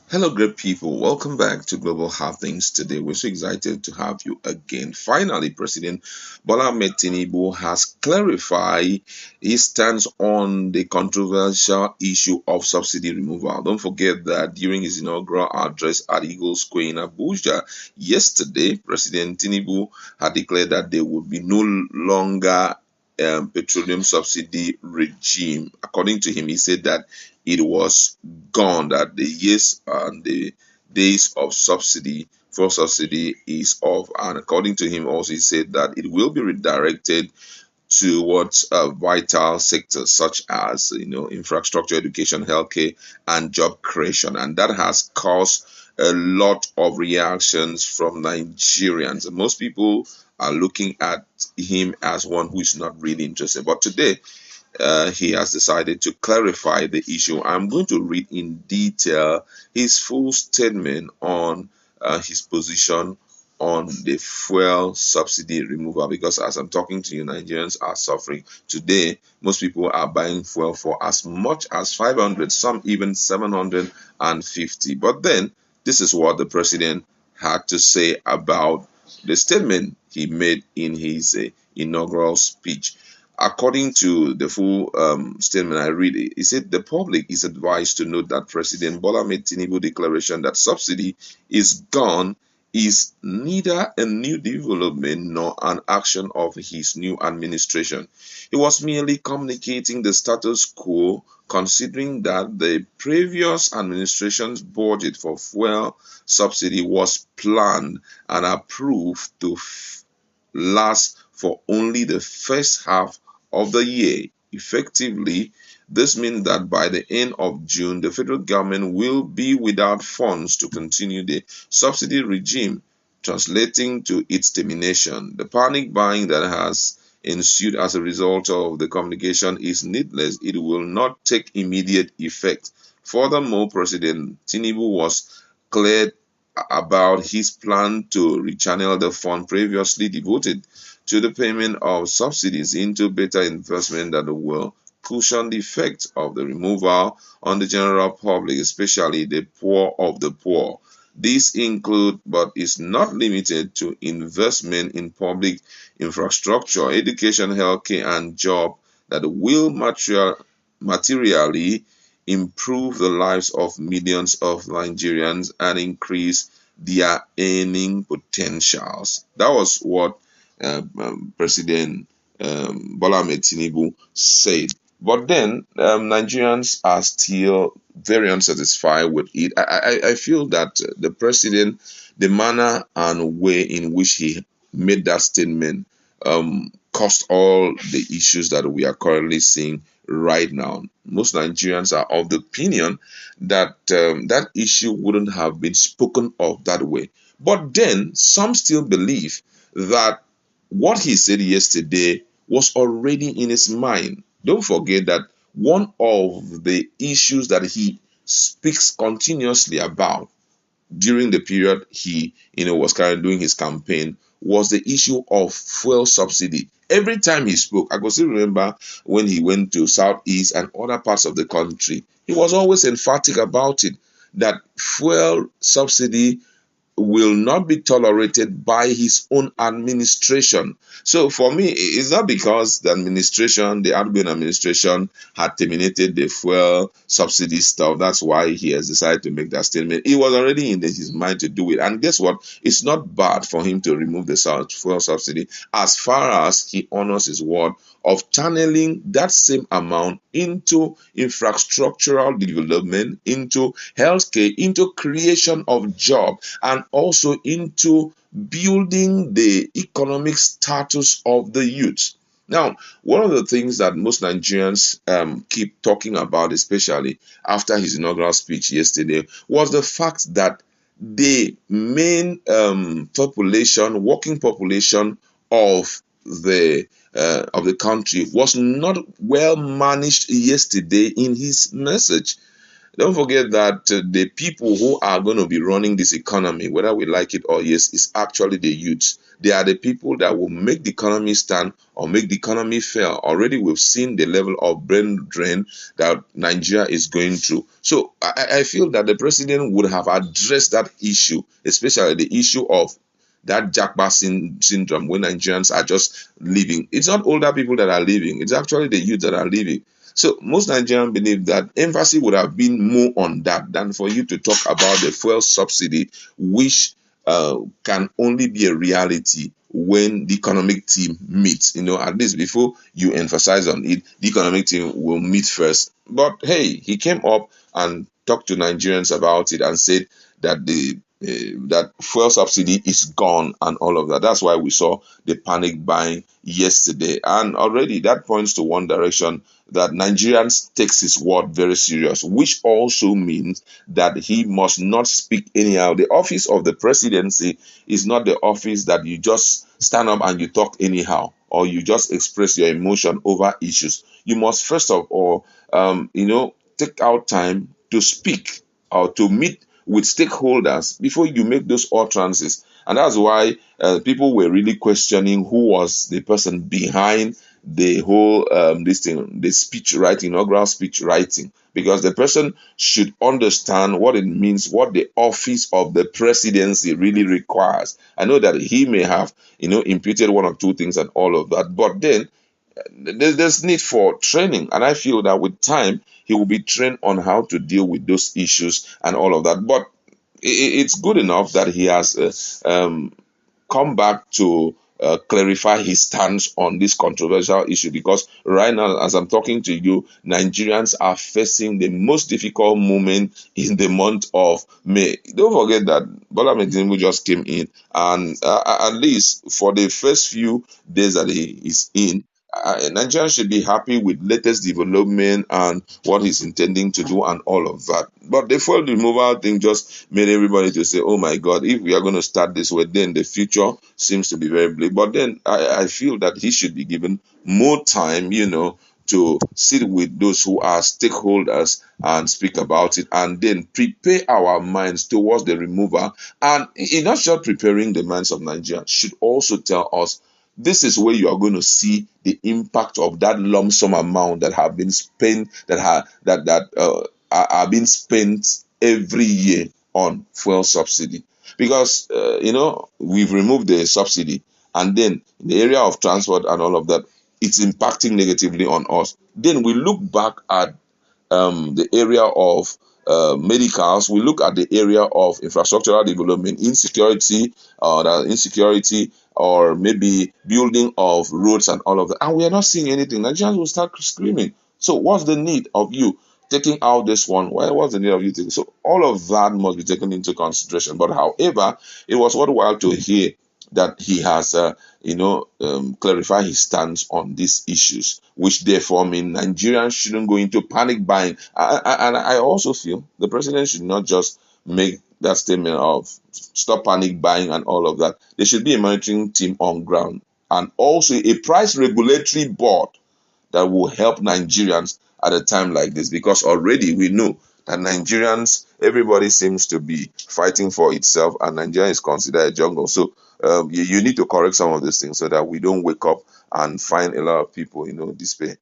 Hello, great people. Welcome back to Global Happenings. Today, we're so excited to have you again. Finally, President Bola Ahmed Tinubu has clarified his stance on the controversial issue of subsidy removal. Don't forget that during his inaugural address at Eagle Square in Abuja yesterday, President Tinubu had declared that there would be no longer petroleum subsidy regime. According to him, he said that it was gone, that the years and the days of fuel subsidy is off. And according to him, also he said that it will be redirected towards vital sectors such as infrastructure, education, healthcare, and job creation, and that has caused a lot of reactions from Nigerians. Most people are looking at him as one who is not really interested. But today, he has decided to clarify the issue. I'm going to read in detail his full statement on his position on the fuel subsidy removal, because as I'm talking to you, Nigerians are suffering. Today, most people are buying fuel for as much as 500, some even 750. But then, this is what the president had to say about the statement he made in his inaugural speech. According to the full statement, I read it. He said the public is advised to note that President Bola Ahmed Tinubu declaration that subsidy is gone is neither a new development nor an action of his new administration. He was merely communicating the status quo, considering that the previous administration's budget for fuel subsidy was planned and approved to last for only the first half of the year. Effectively, this means that by the end of June, the federal government will be without funds to continue the subsidy regime, translating to its termination. The panic buying that has ensued as a result of the communication is needless. It will not take immediate effect. Furthermore, President Tinubu was clear about his plan to rechannel the fund previously devoted to the payment of subsidies into better investment that will cushion the effects of the removal on the general public, especially the poor of the poor. This include, but is not limited to, investment in public infrastructure, education, healthcare, and job that will materially improve the lives of millions of Nigerians and increase their earning potentials. That was what President Bola Ahmed Tinubu said. But then Nigerians are still very unsatisfied with it. I feel that the president, the manner and way in which he made that statement, caused all the issues that we are currently seeing right now. Most Nigerians are of the opinion that that issue wouldn't have been spoken of that way. But then some still believe that what he said yesterday was already in his mind. Don't forget that one of the issues that he speaks continuously about during the period he was currently doing his campaign was the issue of fuel subsidy. Every time he spoke, I could still remember when he went to southeast and other parts of the country, he was always emphatic about it, that fuel subsidy will not be tolerated by his own administration. So for me, it's not because the administration, the outgoing administration, had terminated the fuel subsidy stuff. That's why he has decided to make that statement. It was already in his mind to do it. And guess what? It's not bad for him to remove the fuel subsidy as far as he honors his word of channeling that same amount into infrastructural development, into healthcare, into creation of jobs, and also into building the economic status of the youth. Now, one of the things that most Nigerians keep talking about, especially after his inaugural speech yesterday, was the fact that the main working population of the country was not well managed yesterday in his message. Don't forget that the people who are going to be running this economy, whether we like it or yes, is actually the youths. they are the people that will make the economy stand or make the economy fail. Already we've seen the level of brain drain that Nigeria is going through. So I feel that the president would have addressed that issue, especially the issue of that Jackpot syndrome when Nigerians are just leaving. It's not older people that are leaving, it's actually the youth that are leaving. So most Nigerians believe that emphasis would have been more on that than for you to talk about the fuel subsidy, which can only be a reality when the economic team meets. At least before you emphasize on it, the economic team will meet first. But hey, he came up and talked to Nigerians about it and said that the that fuel subsidy is gone and all of that. That's why we saw the panic buying yesterday, and already that points to one direction, that Nigerians takes his word very serious, which also means that he must not speak anyhow. The office of the presidency is not the office that you just stand up and you talk anyhow, or you just express your emotion over issues. You must first of all, take out time to speak or to meet with stakeholders before you make those utterances. And that's why people were really questioning who was the person behind the whole this thing, the speech writing, inaugural speech writing, because the person should understand what it means, what the office of the presidency really requires. I know that he may have, imputed one or two things and all of that, but then there's need for training, and I feel that with time he will be trained on how to deal with those issues and all of that. But it's good enough that he has come back to clarify his stance on this controversial issue, because right now, as I'm talking to you, Nigerians are facing the most difficult moment in the month of May. Don't forget that Bola Tinubu just came in, and at least for the first few days that he is in, Nigeria should be happy with latest development and what he's intending to do and all of that. But the fuel removal thing just made everybody to say, "Oh my God, if we are going to start this way, then the future seems to be very bleak." But then I feel that he should be given more time, to sit with those who are stakeholders and speak about it, and then prepare our minds towards the removal. And in not just preparing the minds of Nigerians, should also tell us this is where you are going to see the impact of that lump sum amount that have been spent, are being spent every year on fuel subsidy. Because we've removed the subsidy, and then in the area of transport and all of that, it's impacting negatively on us. Then we look back at the area of medicals, we look at the area of infrastructural development, insecurity, or maybe building of roads and all of that, and we are not seeing anything. Nigerians will start screaming. So, what's the need of you taking out this one? What's the need of you taking? So, all of that must be taken into consideration. But, however, it was worthwhile to hear that he has, clarified his stance on these issues, which therefore mean Nigerians shouldn't go into panic buying. And I also feel the president should not just make that statement of stop panic buying and all of that. There should be a monitoring team on ground, and also a price regulatory board that will help Nigerians at a time like this, because already we know that Nigerians, everybody seems to be fighting for itself, and Nigeria is considered a jungle. So you need to correct some of these things so that we don't wake up and find a lot of people, despair.